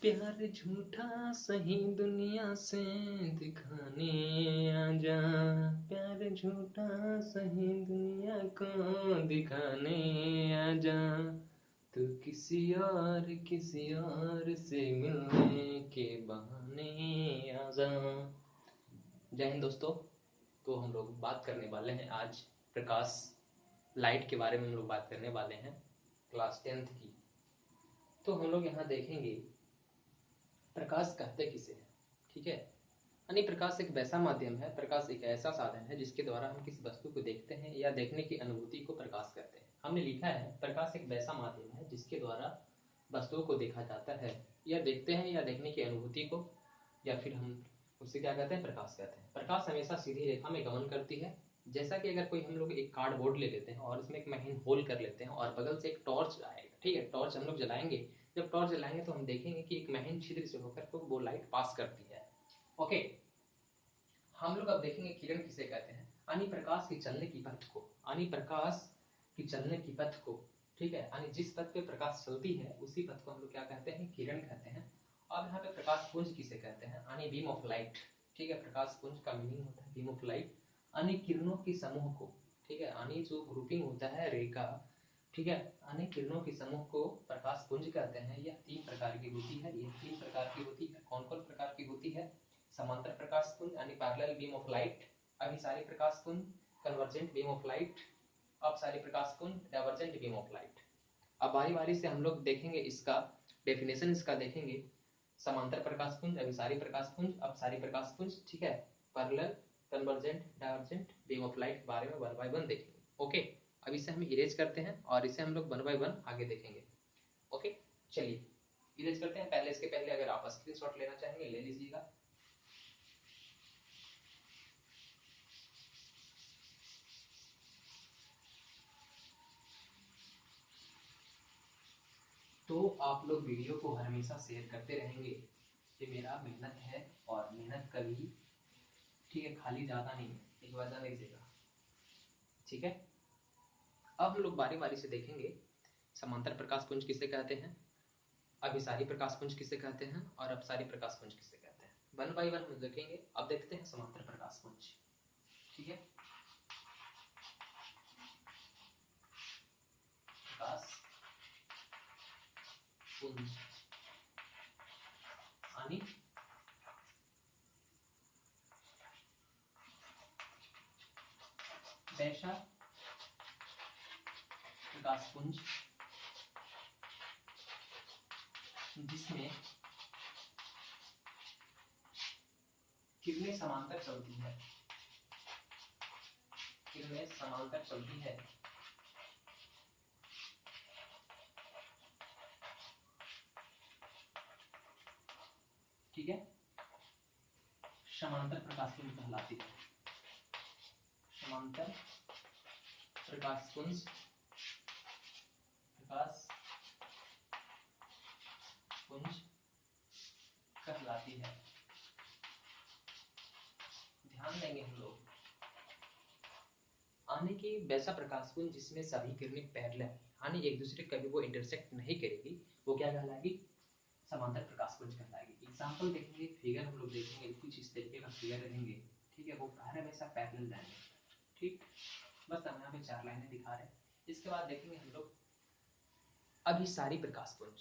प्यार झूठा सही दुनिया से दिखाने आजा, प्यार झूठा सही दुनिया को दिखाने आजा, तू किसी और से मिलने के बहाने आजा। जय हिंद दोस्तों। तो हम लोग बात करने वाले हैं आज प्रकाश लाइट के बारे में। हम लोग बात करने वाले हैं क्लास 10th की। तो हम लोग यहाँ देखेंगे प्रकाश कहते किसे हैं, ठीक है। यानी प्रकाश एक वैसा माध्यम है, प्रकाश एक ऐसा साधन है जिसके द्वारा हम किसी वस्तु को देखते हैं या देखने की अनुभूति को प्रकाश कहते हैं। हमने लिखा है प्रकाश एक वैसा माध्यम है जिसके द्वारा वस्तुओं को देखा जाता है या देखते हैं या देखने की अनुभूति को, या फिर हम उससे क्या कहते हैं, प्रकाश कहते हैं। प्रकाश हमेशा सीधी रेखा में गमन करती है। जैसा कि अगर कोई हम लोग एक कार्डबोर्ड ले लेते हैं और उसमें एक महीन होल कर लेते हैं और बगल से एक टॉर्च आएगा, ठीक है। टॉर्च हम लोग जलाएंगे, जब टॉर्च जलाएंगे तो हम देखेंगे कि एक महीन छिद्र से होकर तो वो लाइट पास करती है। ओके, हम लोग अब देखेंगे किरण किसे कहते हैं। यानी प्रकाश की चलने की पथ को, यानी प्रकाश की चलने की पथ को, ठीक है। यानी जिस पथ पे प्रकाश चलती है उसी पथ को हम लोग क्या कहते हैं, किरण कहते हैं। अब यहाँ पे प्रकाश पुंज किसे कहते हैं, यानी बीम ऑफ लाइट, ठीक है। प्रकाश पुंज का मीनिंग होता है बीम ऑफ लाइट, यानी किरणों के समूह को, ठीक है। यानी जो ग्रुपिंग होता है रे का, ठीक है, यानी किरणों के समूह को प्रकाश पुंज कहते हैं। यह 3 प्रकार की होती है। ये 3 प्रकार की होती है। कौन कौन प्रकार की होती है? समांतर प्रकाश पुंज यानी पैरेलल बीम ऑफ लाइट, अभिसारी प्रकाश पुंज, कन्वर्जेंट बीम ऑफ लाइट, अपसारी प्रकाश पुंज, डाइवर्जेंट बीम ऑफ लाइट। अब बारी बारी से हम लोग देखेंगे इसका डेफिनेशन, इसका देखेंगे। समांतर प्रकाश पुंज, अभिसारी प्रकाश पुंज, अपसारी प्रकाश पुंज, ठीक है, parallel, convergent, divergent beam of light के बारे में 1 बाय 1 देखेंगे। ओके, अब इसे हम इरेज करते हैं और इसे हम लोग 1 बाय 1 आगे देखेंगे। ओके, चलिए इरेज करते हैं। पहले इसके पहले अगर आप स्क्रीनशॉट लेना चाहेंगे ले लीजिएगा। तो आप लोग वीडियो को हमेशा शेयर करते रहेंगे, ये मेरा मेहनत है और मेहनत कभी, ठीक है, खाली जाता नहीं है, एक वजह नहीं देगा, ठीक है। अब हम लोग बारी बारी से देखेंगे समांतर प्रकाश पुंज किसे कहते हैं, अभिसारी प्रकाश पुंज किसे कहते हैं और अपसारी प्रकाश पुंज किसे कहते हैं। 1 बाय 1 हम देखेंगे। अब देखते हैं समांतर प्रकाश पुंज, ठीक है। प्रकाश पुंज यानी वैसा प्रकाश पुंज जिसमें किरणें समांतर चलती है, किरणें समांतर चलती है, ठीक है, समांतर प्रकाश पुंज कहलाती है। समांतर प्रकाश पुंज, प्रकाश पुंज कहलाती है। ध्यान देंगे हम लोग आने की वैसा प्रकाश पुंज जिसमें सभी किरणें पैरेलल है, यानी एक दूसरे कभी वो इंटरसेक्ट नहीं करेगी, वो क्या कहलाएगी, समांतर प्रकाश पुंज कहलाएगी। एग्जांपल देखेंगे, फिगर हम लोग देखेंगे, कुछ इस तरीके का फिगर रहेंगे, ठीक है। वो हर हमेशा पैरेलल रहेंगे, ठीक। बस हम यहाँ पे 4 लाइनें दिखा रहे हैं। इसके बाद देखेंगे हम लोग अभिसारी प्रकाश पुंज,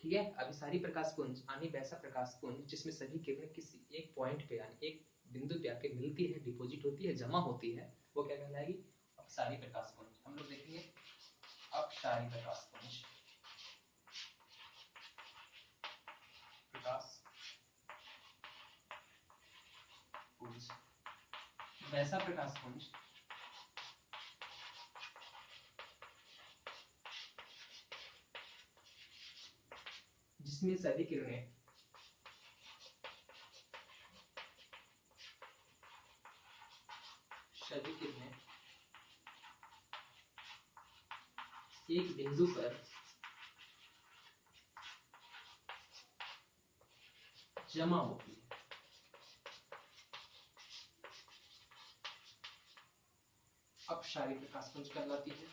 ठीक है। अभिसारी प्रकाश पुंज यानी वैसा प्रकाश पुंज जिसमें सभी किरणें किसी एक पॉइंट पे यानी एक बिंदु पे आके मिलती है, डिपॉजिट होती है, जमा होती है, वो क्या कहलाएगी, अपसारी प्रकाश पुंज। हम लोग देखेंगे अपसारी प्रकाश पुंज, प्रकाश पुंज वैसा प्रकाश पुंज जिसमें सभी किरणें एक बिंदु पर जमा होती है, अपसारी प्रकाश पुंज कहलाती है।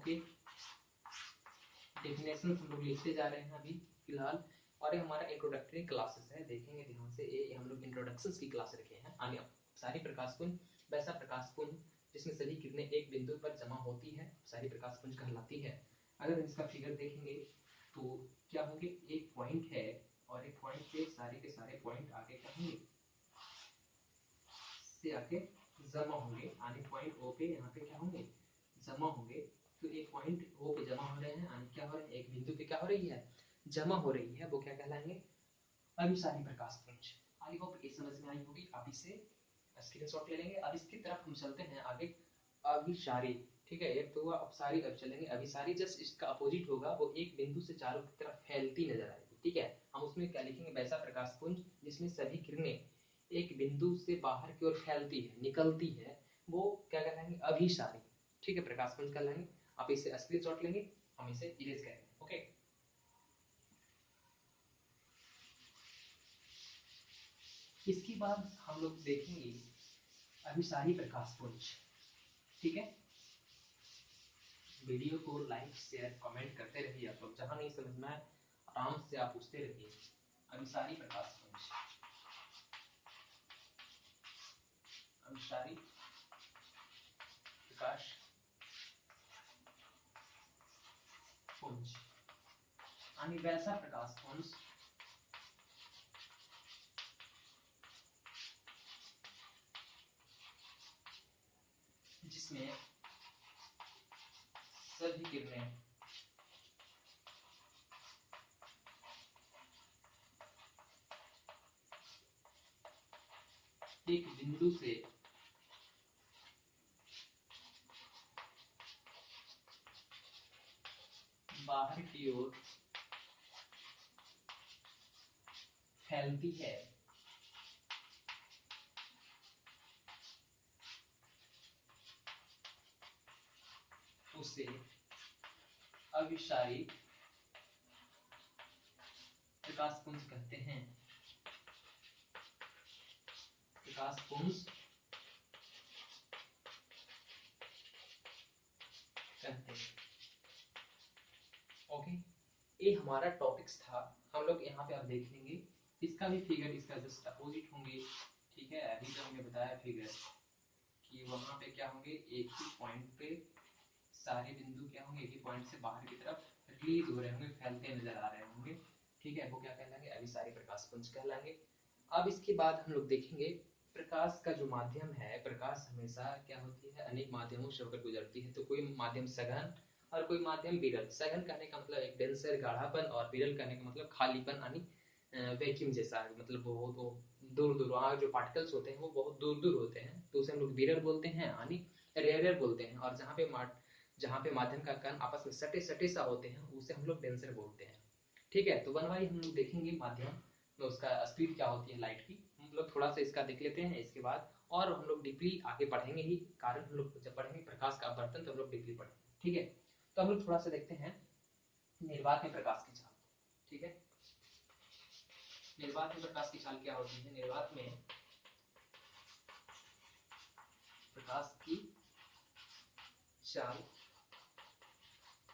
ओके, डेफिनेशन हम लोग लिखते जा रहे हैं अभी फिलहाल, और ये हमारा इंट्रोडक्टरी क्लासेस है, देखेंगे ध्यान से। ये हम लोग इंट्रोडक्शंस की क्लास रखे हैं। आगे सारी प्रकाशपुंज वैसा प्रकाशपुंज जिसमें सभी किरणें एक बिंदु पर जमा होती है, सारी प्रकाशपुंज कहलाती है। अगर इसका फिगर देखेंगे तो क्या होंगे, एक पॉइंट है और एक पॉइंट पे सारे के सारे पॉइंट आगे क्या होंगे, से आके जमा होंगे, आने पॉइंट ओ पे यहाँ पे क्या होंगे, जमा होंगे। तो एक पॉइंट ओ पे जमा हो रहे हैं, आने क्या हो रहे हैं, एक बिंदु पे क्या हो रही है, जमा हो रही है, वो क्या कहलाएंगे, अभिसारी प्रकाशपुंज। आई होप ये समझ में आई होगी। आप इसे स्क्रीनशॉट ले लेंगे। अब इसकी तरफ हम चलते हैं आगे, अभिसारी, ठीक है, एक तो हुआ अपसारी, अब चलेंगे अभिसारी। जस्ट इसका अपोजिट होगा, वो एक बिंदु से चारों की तरफ फैलती नजर आएगी, ठीक है। हम उसमें क्या लिखेंगे, वैसा प्रकाशपुंज जिसमें सभी किरणें एक बिंदु से बाहर की ओर फैलती है, निकलती है, वो क्या कहलाएंगे, अभिसारी, ठीक है, प्रकाशपुंज कहलाएंगे। आप इसे स्क्रीनशॉट लेंगे, हम इसे इरेज करेंगे, ओके। इसके बाद हम लोग देखेंगे अभिसारी प्रकाशपुंज, ठीक है। वीडियो को लाइक शेयर कमेंट करते रहिए आप लोग, जहां नहीं समझना है आराम से आप पूछते रहिए। अभिसारी प्रकाशपुंज, अभिसारी प्रकाश पुंज, यानी वैसा प्रकाश पुंज जिसमें सभी किरणें एक बिंदु से बाहर की ओर फैलती है, उसे अभिसारी प्रकाशपुंज कहते हैं। प्रकाशपुंज कहते हैं, ओके। ये हमारा टॉपिक्स था। हम लोग यहाँ पे आप देख लेंगे, इसका भी फिगर इसका जस्ट अपोजिट होंगे, ठीक है। अभी तो हमने बताया फिगर कि वहां पे क्या होंगे, एक ही पॉइंट पे सारे बिंदु क्या होंगे, एक ही पॉइंट से बाहर की तरफ रिलीज हो रहे होंगे, फैलते नजर आ रहे होंगे, ठीक है, वो क्या कहलाएंगे, अभिसारी प्रकाशपुंज कहलाएंगे। अब इसके बाद हम लोग देखेंगे प्रकाश का जो माध्यम है, प्रकाश हमेशा क्या होती है, अनेक माध्यमों से होकर गुजरती है। तो कोई माध्यम सघन और कोई माध्यम विरल। सघन कहने का मतलब एक डेंसर गाढ़ापन, और विरल कहने का मतलब खालीपन, यानी वैक्यूम जैसा, मतलब वो तो दूर दूर वहाँ जो पार्टिकल्स होते हैं वो बहुत दूर दूर होते हैं, तो उसे हम लोग विरल बोलते हैं, यानी रेयर बोलते हैं। और जहाँ पे माध्यम का कण आपस में सटे सटे सा होते हैं, उसे हम लोग डेंसर बोलते हैं, ठीक है। तो वन बाई हम लोग देखेंगे माध्यम में उसका स्पीड क्या होती है लाइट की, हम लोग थोड़ा सा इसका देख लेते हैं इसके बाद, और हम लोग डीपली आगे पढ़ेंगे ही, कारण हम लोग जब पढ़ेंगे प्रकाश का अपवर्तन तो हम लोग डीपली पढ़ेंगे, ठीक है। तो हम लोग थोड़ा सा देखते हैं निर्वात में प्रकाश की चाल, ठीक है। निर्वात में प्रकाश की चाल क्या होती है, निर्वात में प्रकाश की चाल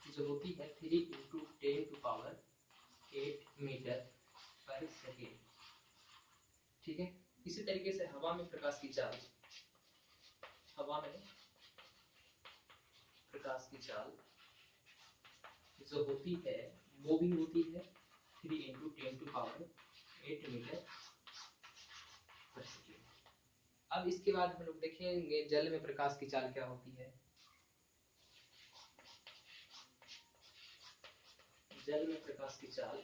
जो होती है 3 × 10⁸ मीटर पर सेकेंड, ठीक है। इसी तरीके से हवा में प्रकाश की चाल, हवा में प्रकाश की चाल जो होती है वो भी होती है 3 × 10⁸ मीटर पर सेकेंड। अब इसके बाद हम लोग देखेंगे जल में प्रकाश की चाल क्या होती है। जल में प्रकाश की चाल,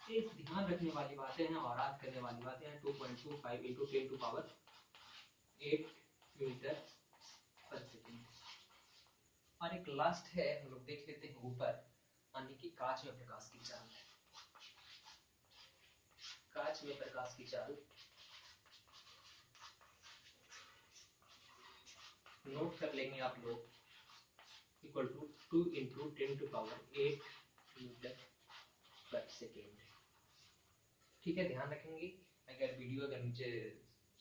एक ध्यान रखने वाली बातें हैं और याद करने वाली बातें हैं। 2.25 × 10⁸ मीटर पर सेकेंड। और एक लास्ट है, हम लोग देख लेते हैं ऊपर, यानी कि कांच में प्रकाश की चाल। कांच में प्रकाश की चाल नोट कर लेंगे आप लोग, इक्वल टू 2 × 10⁸ मीटर पर सेकेंड, ठीक है। ध्यान रखेंगे, अगर वीडियो अगर नीचे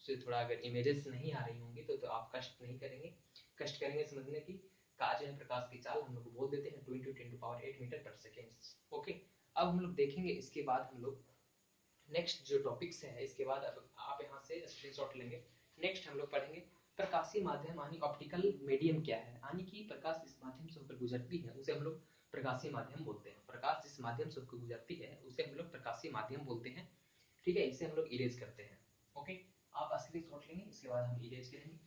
से थोड़ा अगर इमेजेस नहीं आ रही होंगी तो आप कष्ट नहीं करेंगे, कष्ट करेंगे समझने की। का जो है प्रकाश की चाल हम लोग बोल देते हैं 20 × 10⁸ मीटर पर सेकेंड। ओके, अब हम लोग देखेंगे इसके बाद हम लोग नेक्स्ट जो टॉपिक्स है, इसके बाद अब आप यहाँ से स्क्रीनशॉट लेंगे। नेक्स्ट हम लोग पढ़ेंगे प्रकाशीय माध्यम यानी ऑप्टिकल मीडियम क्या है, यानी कि प्रकाश जिस माध्यम से होकर गुजरती है उसे हम लोग प्रकाशीय माध्यम बोलते हैं। प्रकाश जिस माध्यम से होकर गुजरती है उसे हम लोग प्रकाशीय माध्यम बोलते हैं। ठीक है, इसे हम लोग इरेज करते हैं। ओके, आप स्क्रीनशॉट लेंगे, इसके बाद हम इरेज करेंगे।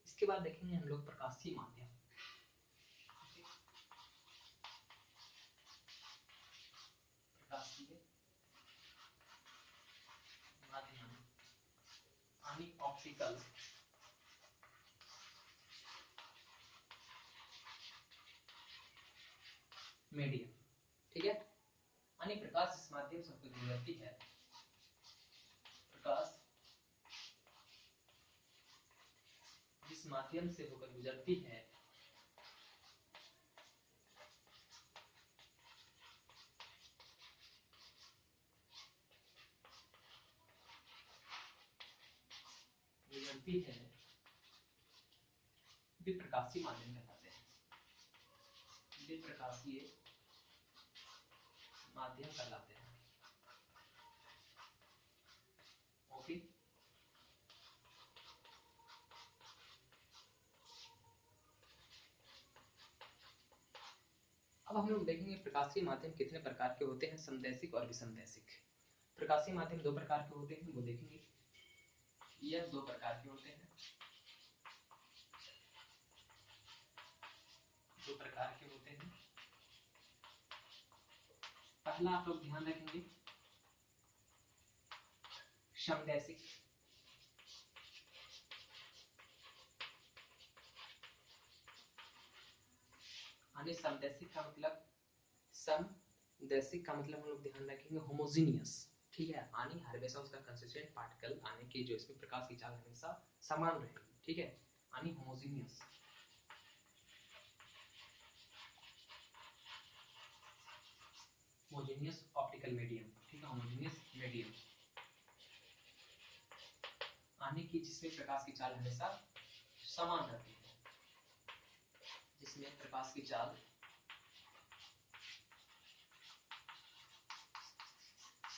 इसके बाद देखेंगे हम लोग प्रकाशीय माध्यम। प्रकाशीय माध्यम यानी ऑप्टिकल मीडियम। ठीक है, यानी प्रकाश जिस माध्यम से होकर गुजरती है, प्रकाश जिस माध्यम से होकर गुजरती है गुजरती है वे प्रकाशीय माध्यम कहलाते हैं। वे प्रकाशीय माध्यम कहलाते हैं। ओके, अब हम लोग देखेंगे प्रकाशीय माध्यम कितने प्रकार के होते हैं, समदैशिक और विसमदैशिक। प्रकाशीय माध्यम दो प्रकार के होते हैं, वो देखेंगे। यह दो प्रकार के होते हैं, दो प्रकार के होते हैं। पहला आप लोग ध्यान रखेंगे समदैशिक। यानी समदैशिक का मतलब, समदैशिक का मतलब हम लोग ध्यान रखेंगे होमोजीनियस। ठीक है, यानी हमेशा उसका कंसिस्टेंट पार्टिकल आने की जो इसमें प्रकाश की चाल हमेशा समान रहेगी। ठीक है, यानी होमोजीनियस। Homogeneous optical medium. ठीक है, होमोजेनियस मीडियम यानी कि जिसमें प्रकाश की चाल हमेशा समान रहती है, जिसमें प्रकाश की चाल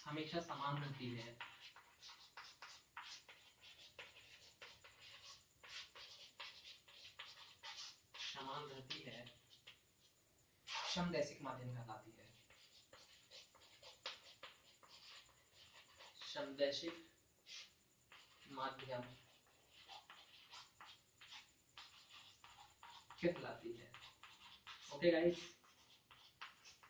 हमेशा समान रहती है। समान रहती है, समदैशिक माध्यम कहलाती है। समदैशिक माध्यम कहलाती है। ओके गाइस,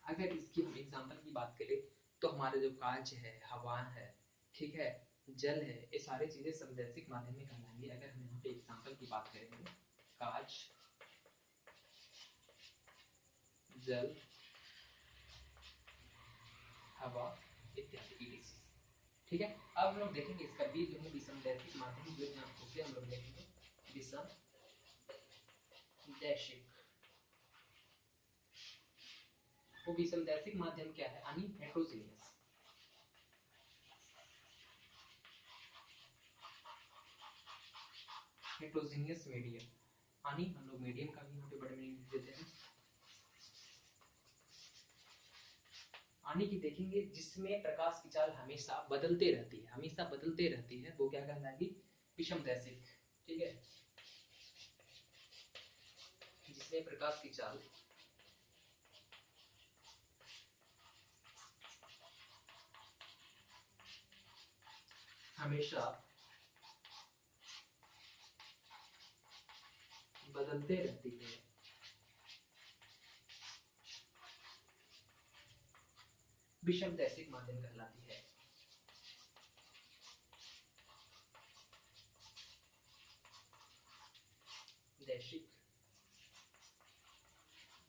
अगर इसकी हम एग्जांपल की बात करें तो हमारे जो कांच है, हवा है, ठीक है, जल है, ये सारी चीजें समदैशिक माध्यम में कहलाएंगी। अगर हम यहाँ पे एग्जांपल की बात करेंगे, कांच, जल, हवा इत्यादि etc। ठीक है, अब हम लोग देखेंगे इसका बी जो है विसमदैशिक माध्यम, जो है उसे हम लोग देखेंगे विसमदैशिक। वो विसमदैशिक माध्यम क्या है, यानी हेट्रोजीनियस। हेट्रोजीनियस मीडियम, यानी हम लोग मीडियम का भी यहाँ पे बड़े मीनिंग लिख देते हैं। यानी कि देखेंगे जिसमें प्रकाश की चाल हमेशा बदलते रहती है, हमेशा बदलते रहती है, वो क्या कहलाएगी, विषमदैशिक। ठीक है, जिसमें प्रकाश की चाल हमेशा बदलते रहती है, विषमदैशिक माध्यम कहलाती है। दैशिक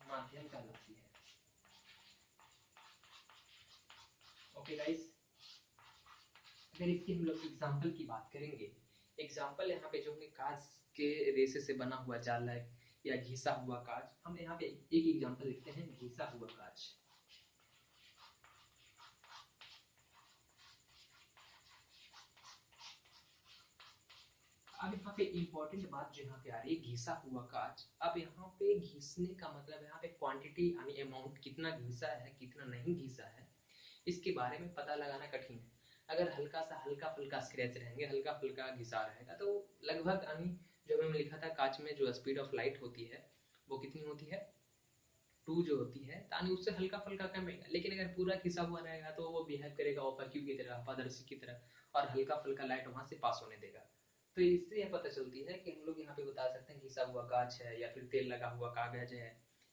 माध्यम कहलाती है। ओके गाइस, अगर इसकी हम लोग एग्जांपल की बात करेंगे एग्जाम्पल यहाँ पे जो होंगे कांच के रेसे से बना हुआ जाल है या घिसा हुआ कांच। हम यहाँ पे एक एग्जाम्पल लिखते हैं, घिसा हुआ कांच। अब यहाँ पे इंपॉर्टेंट बात जो यहाँ पे आ रही है, घिसा हुआ कांच। अब यहाँ पे घिसने का मतलब यहाँ पे क्वांटिटी यानी अमाउंट, कितना घिसा है कितना नहीं घिसा है, इसके बारे में पता लगाना कठिन है। अगर हल्का फुल्का स्क्रैच रहेंगे, हल्का फुल्का घिसा रहेगा, तो लगभग यानी जो मैंने लिखा था कांच में जो स्पीड ऑफ लाइट होती है वो कितनी होती है, 2 जो होती है, यानी उससे हल्का फुल्का कम रहेगा। लेकिन अगर पूरा घिसा हुआ रहेगा तो वो बिहेव करेगा ओपाक्यू की तरह, अपारदर्शी की तरह, और हल्का फुल्का लाइट वहां से पास होने देगा। तो इससे यह पता चलती है कि हम लोग यहाँ पे बता सकते हैं घिसा हुआ कांच है या फिर तेल लगा हुआ कागज है,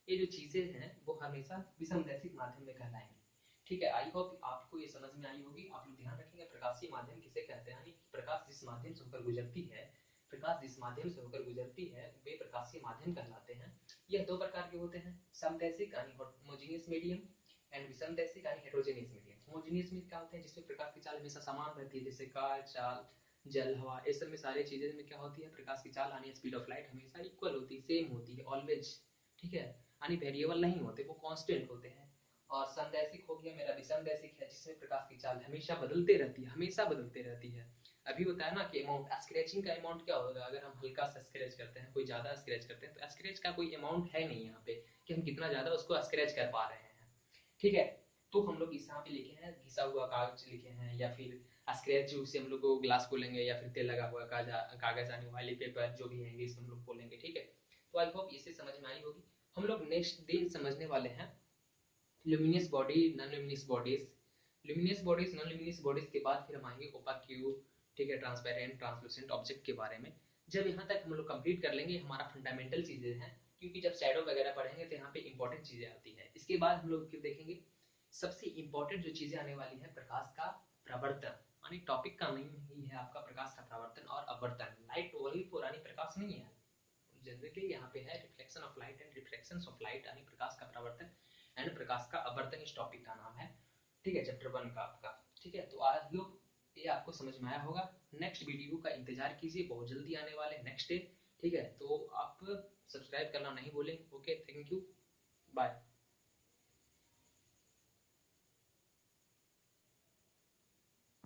ये जो चीजें हैं वो हमेशा विसंदैशिक माध्यम में कहलाएंगी। ठीक है, आई होप आपको ये समझ में आई होगी। आप लोग ध्यान रखेंगे प्रकाशीय माध्यम किसे कहते हैं, यानी प्रकाश जिस माध्यम से होकर गुजरती है, प्रकाश जिस माध्यम से होकर गुजरती है वे प्रकाशीय माध्यम कहलाते हैं। यह 2 प्रकार के होते हैं, समदैशिक यानी होमोजेनियस मीडियम एंड विषमदैशिक यानी हेटेरोजेनियस मीडियम। होमोजेनियस में क्या होते हैं, जिसमें प्रकाश की चाल हमेशा समान रहती है, जैसे कांच, चाल, जल, हवा, इस सब में सारी चीजें में क्या होती है, प्रकाश की चाल यानी स्पीड ऑफ लाइट हमेशा इक्वल होती है, सेम होती है, ऑलवेज। ठीक है, यानी वेरिएबल नहीं होते, वो कांस्टेंट होते हैं। और समदैशिक हो गया मेरा विषमदैशिक है, जिसमें प्रकाश की चाल हमेशा बदलते रहती है, हमेशा बदलते रहती है। अभी बताया ना कि अमाउंट, स्क्रैचिंग का अमाउंट क्या होगा, अगर हम हल्का सा स्क्रैच करते हैं, कोई ज्यादा स्क्रैच करते हैं, तो स्क्रैच का कोई अमाउंट है नहीं यहाँ पे कि हम कितना ज्यादा उसको स्क्रैच कर पा रहे हैं। ठीक है, तो हम लोग इस यहाँ पे लिखे हैं घिसा हुआ कागज लिखे हैं, या फिर स्क्रैच उसे हम लोग को ग्लास बोलेंगे, या फिर तेल लगा हुआ कागज यानी ऑयली पेपर, जो भी है इंग्लिश में हम लोग बोलेंगे। ठीक है, तो आई होप इसे समझ में आई होगी। हम लोग नेक्स्ट दिन समझने वाले हैं luminous body, non luminous bodies. Luminous bodies, non luminous bodies के बाद फिर हम आएंगे ओपाक्यू, ठीक है, ट्रांसपेरेंट, ट्रांसलूसेंट ऑब्जेक्ट के बारे में। जब यहाँ तक हम लोग कंप्लीट कर लेंगे, हमारा फंडामेंटल चीजें हैं, क्योंकि जब शैडो वगैरह पढ़ेंगे तो यहाँ पे इंपॉर्टेंट चीजें आती है। इसके बाद हम लोग फिर देखेंगे सबसे इंपॉर्टेंट जो चीजें आने वाली है, प्रकाश का प्रवर्तन, यानी टॉपिक का नहीं ही है आपका प्रकाश का प्रवर्तन और अपवर्तन। लाइट वही पुरानी प्रकाश नहीं है, जनरली यहाँ पे है reflection of light and refraction of light, यानी प्रकाश का प्रवर्तन एंड प्रकाश का अपवर्तन, इस टॉपिक का नाम है। ठीक है, चैप्टर 1 का आपका। ठीक है, तो आज लोग ये आपको समझ में आया होगा। नेक्स्ट वीडियो का इंतजार कीजिए, बहुत जल्दी आने वाले नेक्स्ट डे। ठीक है, तो आप सब्सक्राइब करना नहीं भूलें। Okay, thank you, bye.